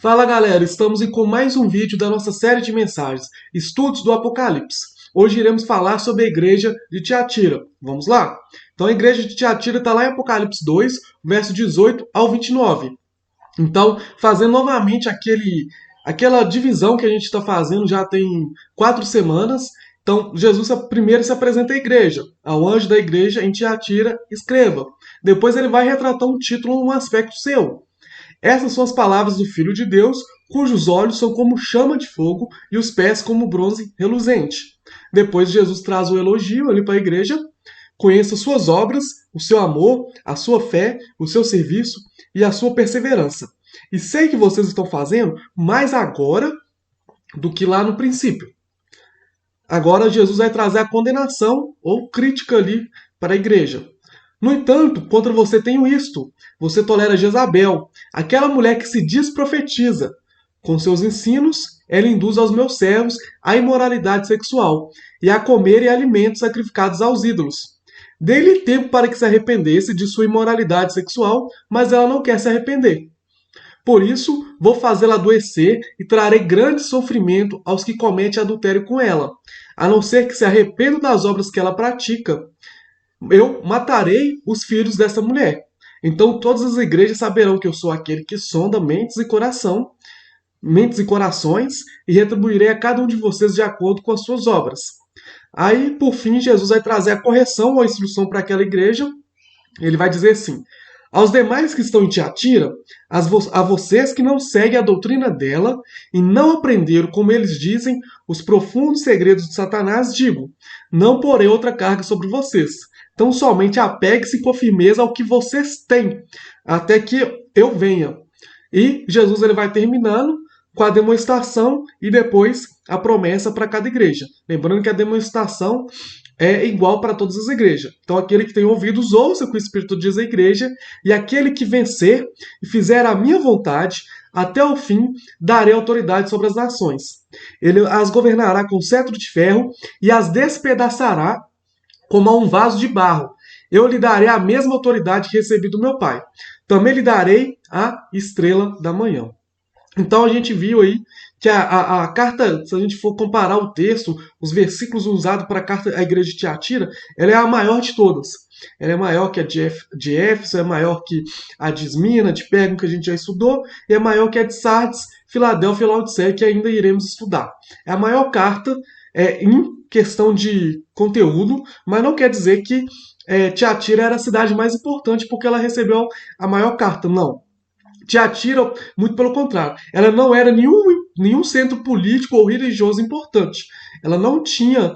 Fala galera, estamos com mais um vídeo da nossa série de mensagens, Estudos do Apocalipse. Hoje iremos falar sobre a igreja de Tiatira. Vamos lá? Então a igreja de Tiatira está lá em Apocalipse 2, verso 18 ao 29. Então, fazendo novamente aquela divisão que a gente está fazendo já tem 4 semanas. Então, Jesus primeiro se apresenta à igreja. Ao anjo da igreja em Tiatira, escreva. Depois ele vai retratar um título, um aspecto seu. Essas são as palavras do Filho de Deus, cujos olhos são como chama de fogo e os pés como bronze reluzente. Depois Jesus traz o elogio ali para a igreja. Conheça suas obras, o seu amor, a sua fé, o seu serviço e a sua perseverança. E sei que vocês estão fazendo mais agora do que lá no princípio. Agora Jesus vai trazer a condenação ou crítica ali para a igreja. No entanto, contra você tenho isto: você tolera Jezabel, aquela mulher que se diz profetiza. Com seus ensinos, ela induz aos meus servos a imoralidade sexual e a comerem alimentos sacrificados aos ídolos. Dei-lhe tempo para que se arrependesse de sua imoralidade sexual, mas ela não quer se arrepender. Por isso, vou fazê-la adoecer e trarei grande sofrimento aos que cometem adultério com ela, a não ser que se arrependam das obras que ela pratica. Eu matarei os filhos dessa mulher. Então todas as igrejas saberão que eu sou aquele que sonda mentes e corações, e retribuirei a cada um de vocês de acordo com as suas obras. Aí, por fim, Jesus vai trazer a correção ou a instrução para aquela igreja. Ele vai dizer assim: aos demais que estão em Tiatira, a vocês que não seguem a doutrina dela e não aprenderam, como eles dizem, os profundos segredos de Satanás, digo: não porei outra carga sobre vocês. Então somente apegue-se com firmeza ao que vocês têm, até que eu venha. E Jesus ele vai terminando com a demonstração e depois a promessa para cada igreja. Lembrando que a demonstração é igual para todas as igrejas. Então aquele que tem ouvidos, ouça o que o Espírito diz à igreja, e aquele que vencer e fizer a minha vontade, até o fim, darei autoridade sobre as nações. Ele as governará com cetro de ferro e as despedaçará como a um vaso de barro. Eu lhe darei a mesma autoridade que recebi do meu Pai. Também lhe darei a estrela da manhã. Então a gente viu aí que a carta, se a gente for comparar o texto, os versículos usados para a carta à igreja de Tiatira, ela é a maior de todas. Ela é maior que a de Éfeso, é maior que a de Esmina, de Pérgamo, que a gente já estudou, e é maior que a de Sardes, Filadélfia e Laodiceia, que ainda iremos estudar. É a maior carta em questão de conteúdo, mas não quer dizer que Tiatira era a cidade mais importante porque ela recebeu a maior carta. Não. Tiatira, muito pelo contrário, ela não era nenhum centro político ou religioso importante. Ela não tinha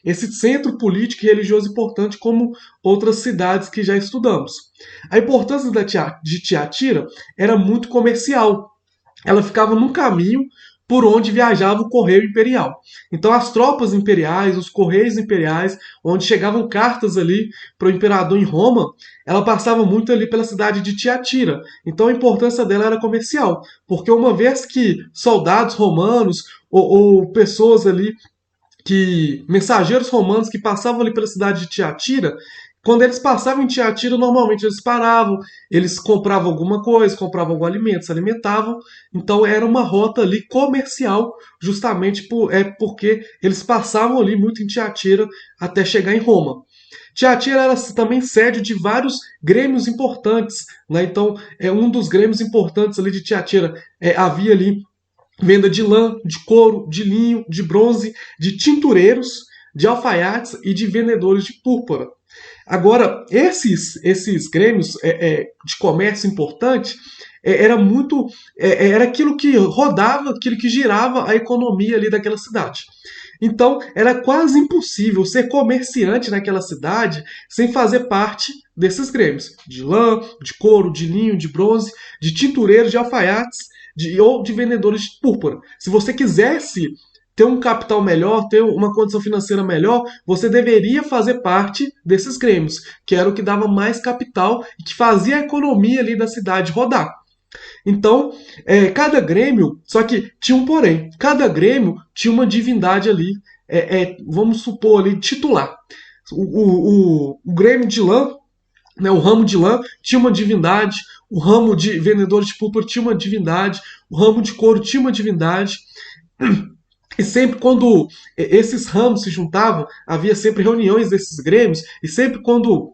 esse centro político e religioso importante como outras cidades que já estudamos. A importância de Tiatira era muito comercial. Ela ficava num caminho por onde viajava o correio imperial. Então as tropas imperiais, os correios imperiais, onde chegavam cartas ali para o imperador em Roma, ela passava muito ali pela cidade de Tiatira. Então a importância dela era comercial, porque uma vez que soldados romanos ou pessoas ali mensageiros romanos que passavam ali pela cidade de Tiatira, quando eles passavam em Tiatira, normalmente eles paravam, eles compravam alguma coisa, compravam algum alimento, se alimentavam. Então era uma rota ali comercial, justamente porque eles passavam ali muito em Tiatira até chegar em Roma. Tiatira era também sede de vários grêmios importantes, né? Então, um dos grêmios importantes ali de Tiatira havia ali venda de lã, de couro, de linho, de bronze, de tintureiros, de alfaiates e de vendedores de púrpura. Agora, esses grêmios de comércio importante era aquilo que rodava, aquilo que girava a economia ali daquela cidade. Então, era quase impossível ser comerciante naquela cidade sem fazer parte desses grêmios, de lã, de couro, de linho, de bronze, de tintureiros, de alfaiates, ou de vendedores de púrpura. Se você quisesse ter um capital melhor, ter uma condição financeira melhor, você deveria fazer parte desses grêmios, que era o que dava mais capital e que fazia a economia ali da cidade rodar. Então, cada grêmio, só que tinha um porém, cada grêmio tinha uma divindade ali, vamos supor ali, titular. O grêmio de lã né? O ramo de lã tinha uma divindade, o ramo de vendedores de púrpura tinha uma divindade, o ramo de couro tinha uma divindade. E sempre quando esses ramos se juntavam, havia sempre reuniões desses grêmios, e sempre quando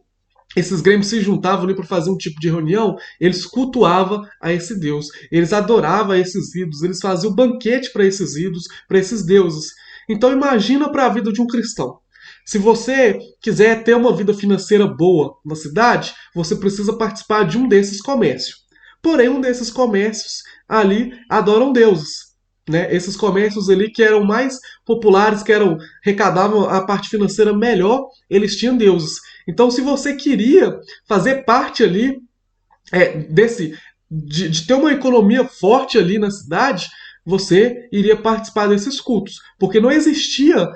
esses grêmios se juntavam ali para fazer um tipo de reunião, eles cultuavam a esse Deus, eles adoravam a esses ídolos, eles faziam banquete para esses ídolos, para esses deuses. Então imagina para a vida de um cristão. Se você quiser ter uma vida financeira boa na cidade, você precisa participar de um desses comércios. Porém, um desses comércios ali adoram deuses. Né? Esses comércios ali que eram mais populares, que eram arrecadavam a parte financeira melhor, eles tinham deuses. Então, se você queria fazer parte ali desse de ter uma economia forte ali na cidade, você iria participar desses cultos, porque não existia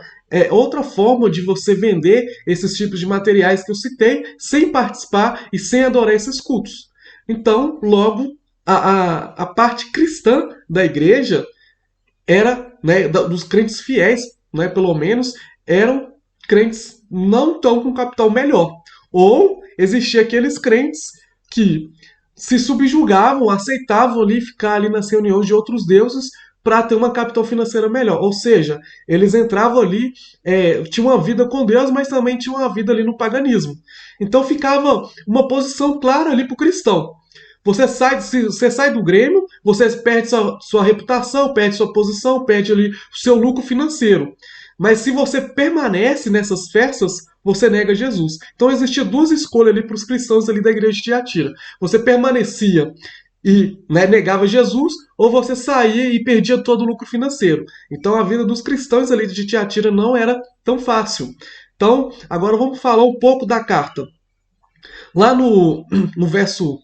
outra forma de você vender esses tipos de materiais que eu citei sem participar e sem adorar esses cultos. Então, logo, a parte cristã da igreja era, né, dos crentes fiéis, né, pelo menos, eram crentes não tão com capital melhor. Ou existia aqueles crentes que se subjugavam, aceitavam ali ficar ali nas reuniões de outros deuses para ter uma capital financeira melhor. Ou seja, eles entravam ali, tinham uma vida com Deus, mas também tinham uma vida ali no paganismo. Então ficava uma posição clara ali para o cristão. Você sai do Grêmio, você perde sua reputação, perde sua posição, perde ali o seu lucro financeiro. Mas se você permanece nessas festas, você nega Jesus. Então existia duas escolhas ali para os cristãos ali da igreja de Tiatira. Você permanecia e, né, negava Jesus, ou você saía e perdia todo o lucro financeiro. Então a vida dos cristãos ali de Tiatira não era tão fácil. Então, agora vamos falar um pouco da carta. Lá no verso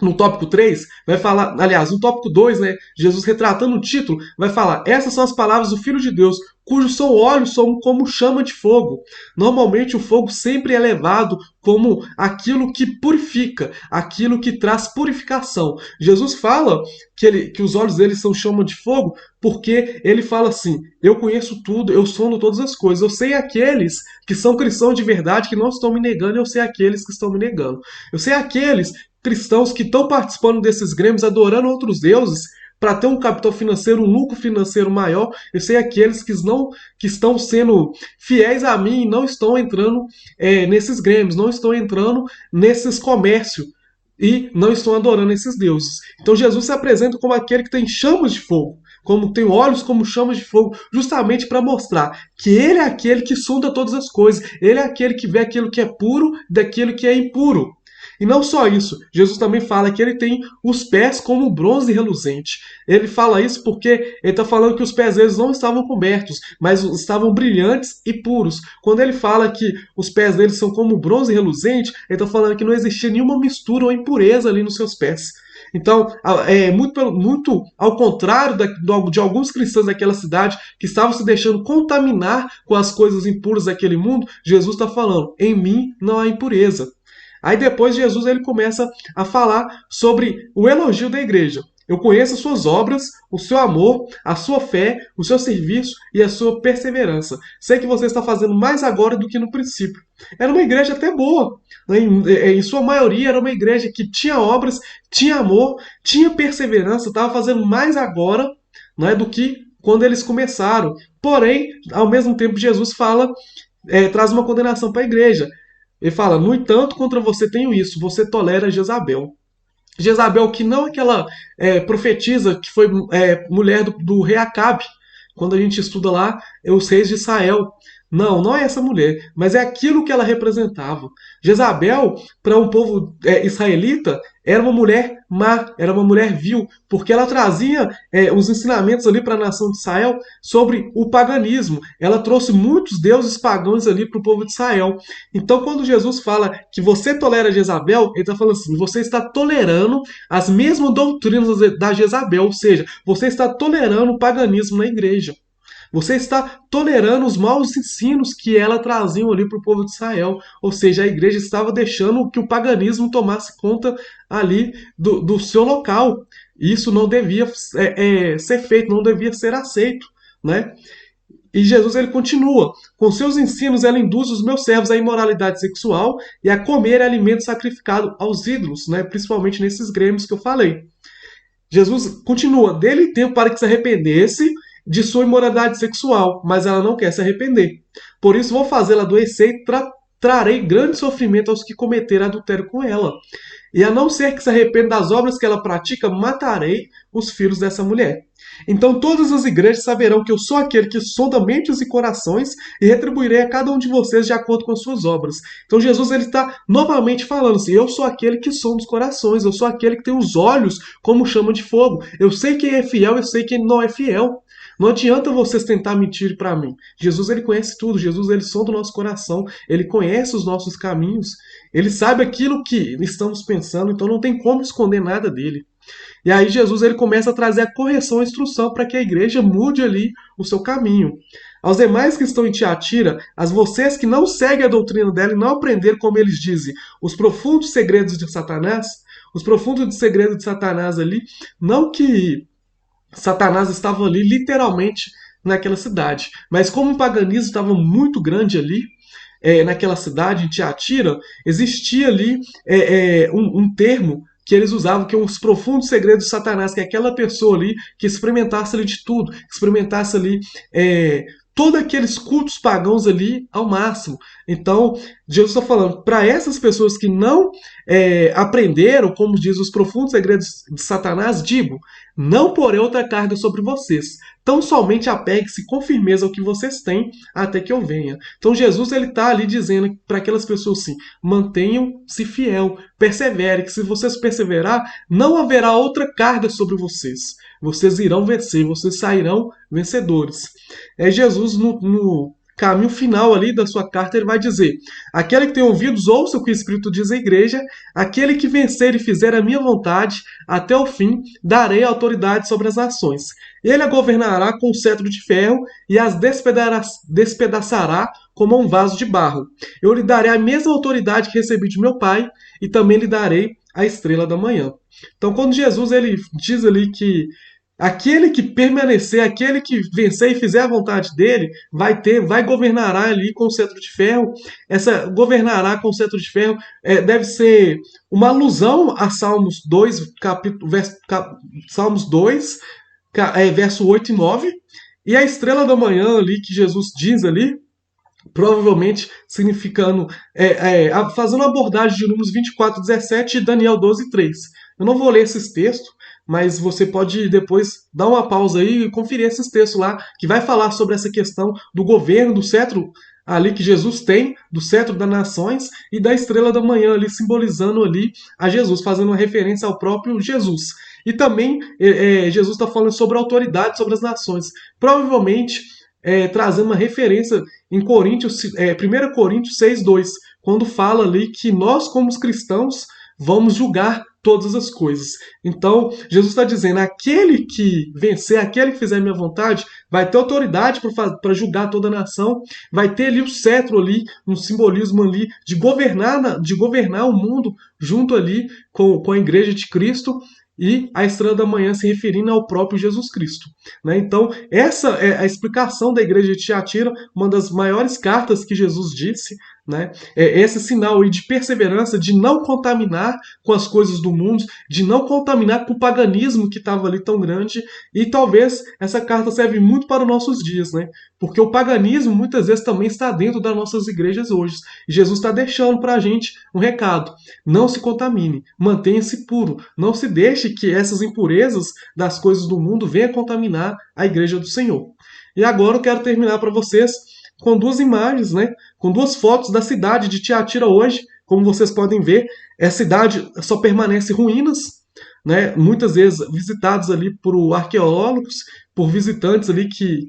no tópico 3 vai falar, aliás, no tópico 2, né, Jesus retratando o título, vai falar: essas são as palavras do Filho de Deus, cujos seus olhos são como chama de fogo. Normalmente o fogo sempre é levado como aquilo que purifica, aquilo que traz purificação. Jesus fala que os olhos dele são chama de fogo porque ele fala assim: eu conheço tudo, eu sondo todas as coisas, eu sei aqueles que são cristãos de verdade, que não estão me negando, eu sei aqueles que estão me negando. Eu sei aqueles cristãos que estão participando desses grêmios, adorando outros deuses, para ter um capital financeiro, um lucro financeiro maior. Eu sei aqueles que estão sendo fiéis a mim e não estão entrando nesses grêmios, não estão entrando nesses comércios e não estão adorando esses deuses. Então Jesus se apresenta como aquele que tem chamas de fogo, como tem olhos como chamas de fogo, justamente para mostrar que ele é aquele que sonda todas as coisas, ele é aquele que vê aquilo que é puro daquilo que é impuro. E não só isso, Jesus também fala que ele tem os pés como bronze reluzente. Ele fala isso porque ele está falando que os pés deles não estavam cobertos, mas estavam brilhantes e puros. Quando ele fala que os pés deles são como bronze reluzente, ele está falando que não existia nenhuma mistura ou impureza ali nos seus pés. Então, muito ao contrário de alguns cristãos daquela cidade que estavam se deixando contaminar com as coisas impuras daquele mundo, Jesus está falando: em mim não há impureza. Aí depois Jesus ele começa a falar sobre o elogio da igreja. Eu conheço as suas obras, o seu amor, a sua fé, o seu serviço e a sua perseverança. Sei que você está fazendo mais agora do que no princípio. Era uma igreja até boa. Né? Em sua maioria era uma igreja que tinha obras, tinha amor, tinha perseverança, estava fazendo mais agora, né, do que quando eles começaram. Porém, ao mesmo tempo, Jesus traz uma condenação para a igreja. Ele fala: no entanto, contra você tenho isso, você tolera Jezabel. Jezabel, que não aquela profetisa que foi mulher do rei Acabe, quando a gente estuda lá os reis de Israel. Não, não é essa mulher, mas é aquilo que ela representava. Jezabel, para um povo israelita, era uma mulher má, era uma mulher vil, porque ela trazia os ensinamentos ali para a nação de Israel sobre o paganismo. Ela trouxe muitos deuses pagãos ali para o povo de Israel. Então, quando Jesus fala que você tolera Jezabel, ele está falando assim: você está tolerando as mesmas doutrinas da Jezabel, ou seja, você está tolerando o paganismo na igreja. Você está tolerando os maus ensinos que ela trazia ali para o povo de Israel. Ou seja, a igreja estava deixando que o paganismo tomasse conta ali do seu local. Isso não devia ser feito, não devia ser aceito, né? E Jesus ele continua, com seus ensinos ela induz os meus servos à imoralidade sexual e a comer alimento sacrificado aos ídolos, né? Principalmente nesses grêmios que eu falei. Jesus continua, dele tempo para que se arrependesse de sua imoralidade sexual, mas ela não quer se arrepender. Por isso vou fazê-la adoecer e trarei grande sofrimento aos que cometeram adultério com ela. E a não ser que se arrependa das obras que ela pratica, matarei os filhos dessa mulher. Então todas as igrejas saberão que eu sou aquele que sonda mentes e corações e retribuirei a cada um de vocês de acordo com as suas obras. Então Jesus ele está novamente falando assim, eu sou aquele que sonda os corações, eu sou aquele que tem os olhos como chama de fogo. Eu sei quem é fiel, eu sei quem não é fiel. Não adianta vocês tentar mentir para mim. Jesus ele conhece tudo, Jesus ele sonda o nosso coração, ele conhece os nossos caminhos, ele sabe aquilo que estamos pensando, então não tem como esconder nada dele. E aí Jesus ele começa a trazer a correção, a instrução para que a igreja mude ali o seu caminho. Aos demais que estão em Tiatira, as vocês que não seguem a doutrina dela e não aprenderam, como eles dizem, os profundos segredos de Satanás, os profundos segredos de Satanás ali, não que Satanás estava ali literalmente naquela cidade, mas como o paganismo estava muito grande ali, naquela cidade, em Tiatira, existia ali um termo que eles usavam, que é os profundos segredos de Satanás, que é aquela pessoa ali que experimentasse ali de tudo, que experimentasse ali todos aqueles cultos pagãos ali ao máximo. Então, Jesus está falando, para essas pessoas que não aprenderam, como diz os profundos segredos de Satanás, digo, não porei outra carga sobre vocês. Tão somente apegue-se com firmeza ao que vocês têm até que eu venha. Então Jesus ele está ali dizendo para aquelas pessoas assim, mantenham-se fiel, persevere, que se vocês perseverar, não haverá outra carga sobre vocês. Vocês irão vencer, vocês sairão vencedores. Jesus no caminho final ali da sua carta, ele vai dizer, aquele que tem ouvidos, ouça o que o Espírito diz à igreja, aquele que vencer e fizer a minha vontade, até o fim, darei autoridade sobre as nações. Ele a governará com o cetro de ferro e as despedaçará como um vaso de barro. Eu lhe darei a mesma autoridade que recebi de meu Pai e também lhe darei a estrela da manhã. Então, quando Jesus ele diz ali que aquele que permanecer, aquele que vencer e fizer a vontade dele, vai governará ali com o cetro de ferro. Essa governará com o cetro de ferro deve ser uma alusão a Salmos 2, Salmos 2, verso 8 e 9. E a estrela da manhã ali que Jesus diz ali, provavelmente significando, fazendo uma abordagem de Números 24:17 e Daniel 12:3. Eu não vou ler esses textos, mas você pode depois dar uma pausa aí e conferir esses textos lá, que vai falar sobre essa questão do governo, do cetro ali que Jesus tem, do cetro das nações e da estrela da manhã ali, simbolizando ali a Jesus, fazendo uma referência ao próprio Jesus. E também Jesus está falando sobre a autoridade sobre as nações. Provavelmente trazendo uma referência em Coríntios, 1 Coríntios 6:2, quando fala ali que nós, como os cristãos, vamos julgar todas as coisas. Então, Jesus está dizendo, aquele que vencer, aquele que fizer a minha vontade, vai ter autoridade para julgar toda a nação, vai ter ali o cetro ali, um simbolismo ali de governar o mundo junto ali com a igreja de Cristo, e a estrela da manhã se referindo ao próprio Jesus Cristo. Né? Então, essa é a explicação da igreja de Tiatira, uma das maiores cartas que Jesus disse, né? Esse sinal aí de perseverança, de não contaminar com as coisas do mundo, de não contaminar com o paganismo que estava ali tão grande, e talvez essa carta serve muito para os nossos dias, né? Porque o paganismo muitas vezes também está dentro das nossas igrejas hoje. E Jesus está deixando para a gente um recado: não se contamine, mantenha-se puro, não se deixe que essas impurezas das coisas do mundo venham contaminar a igreja do Senhor. E agora eu quero terminar para vocês com duas imagens, né? Com duas fotos da cidade de Tiatira hoje. Como vocês podem ver, a cidade só permanece ruínas, né? Muitas vezes visitados ali por arqueólogos, por visitantes ali que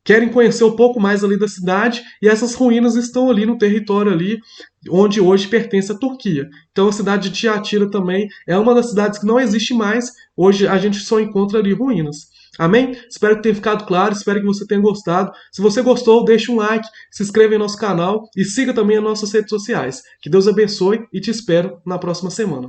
querem conhecer um pouco mais ali da cidade, e essas ruínas estão ali no território ali onde hoje pertence à Turquia. Então a cidade de Tiatira também é uma das cidades que não existe mais, hoje a gente só encontra ali ruínas. Amém? Espero que tenha ficado claro, espero que você tenha gostado. Se você gostou, deixe um like, se inscreva em nosso canal e siga também as nossas redes sociais. Que Deus abençoe e te espero na próxima semana.